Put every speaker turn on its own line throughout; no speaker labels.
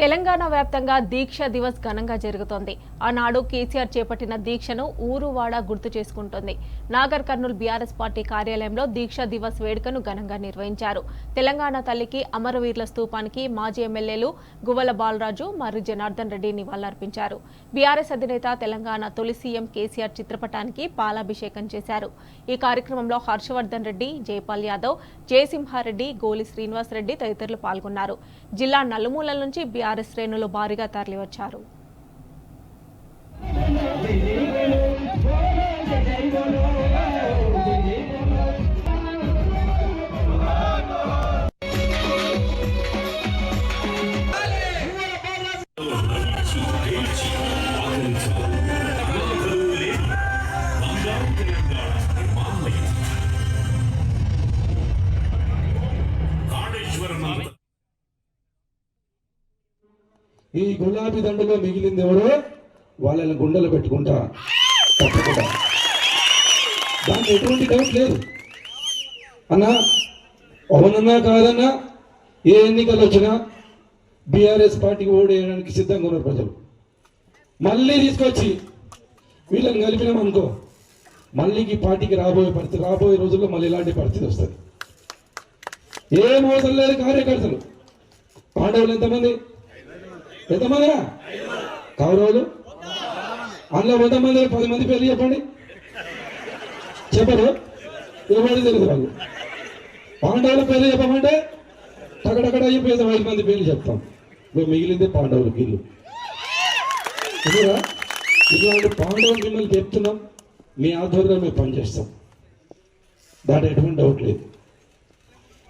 తెలంగాణ వ్యాప్తంగా దీక్ష దివస్ ఘనంగా జరుగుతోంది. ఆనాడు కేసీఆర్ చేపట్టిన దీక్షను ఊరువాడ గుర్తు చేసుకుంటోంది. నాగర్ కర్నూల్ బీఆర్ఎస్ పార్టీ కార్యాలయంలో దీక్ష దివస్ వేడుకను ఘనంగా నిర్వహించారు. తెలంగాణ తల్లికి అమరవీరుల స్తూపానికి మాజీ ఎమ్మెల్యేలు గువ్వల బాలరాజు, మర్రి జనార్దన్ రెడ్డి నివాళులర్పించారు. బీఆర్ఎస్ అధినేత తెలంగాణ తొలి సీఎం కేసీఆర్ చిత్రపటానికి పాలాభిషేకం చేశారు. ఈ కార్యక్రమంలో హర్షవర్ధన్ రెడ్డి, జైపాల్ యాదవ్, జయసింహారెడ్డి, గోలి శ్రీనివాసరెడ్డి తదితరులు పాల్గొన్నారు. జిల్లా నలుమూలల నుంచి బీఆర్ఎస్ శ్రేణులు భారీగా తరలివచ్చారు.
ఈ గులాబీ దండలో మిగిలింది ఎవరో వాళ్ళని గుండెలు పెట్టుకుంటా తప్పకుండా, దానికి ఎటువంటి డౌట్ లేదు అన్నా. అవునన్నా కాదన్నా, ఏ ఎన్నికలు వచ్చినా బీఆర్ఎస్ పార్టీకి ఓడేయడానికి సిద్ధంగా ఉన్నారు ప్రజలు. మళ్ళీ తీసుకొచ్చి వీళ్ళని కలిపినామనుకో, మళ్ళీ ఈ పార్టీకి రాబోయే రోజుల్లో మళ్ళీ ఇలాంటి పరిస్థితి వస్తుంది. ఏ మోసం లేదు. కార్యకర్తలు పాండవులు ఎంతమంది కౌరవులు అందులో 100 మంది 10 మంది పేర్లు చెప్పండి. చెప్పరు, ఎవరు తెలియదు. వాళ్ళు పాండవుల పేర్లు చెప్పమంటే టకటకట చెప్పేసి 5 మంది పేర్లు చెప్తాం. మేము మిగిలిందే పాండవుల గిల్లు. ఇట్లాంటి పాండవుల గిన్నెలు చెప్తున్నాం. మీ ఆధ్వర్యంలో మేము పనిచేస్తాం, దాంట్లో ఎటువంటి డౌట్ లేదు.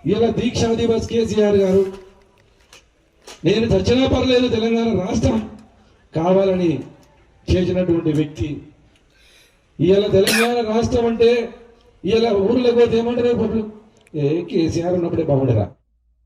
ఇలా దీక్షా దివస్ కేసీఆర్ గారు నేను చచ్చినా పర్లేదు తెలంగాణ రాష్ట్రం కావాలని చేసినటువంటి వ్యక్తి. ఇవాళ తెలంగాణ రాష్ట్రం అంటే ఇవాళ ఊర్లోకి పోతే ఏమంటారు, కేసీఆర్ ఉన్నప్పుడే బాగుండరా.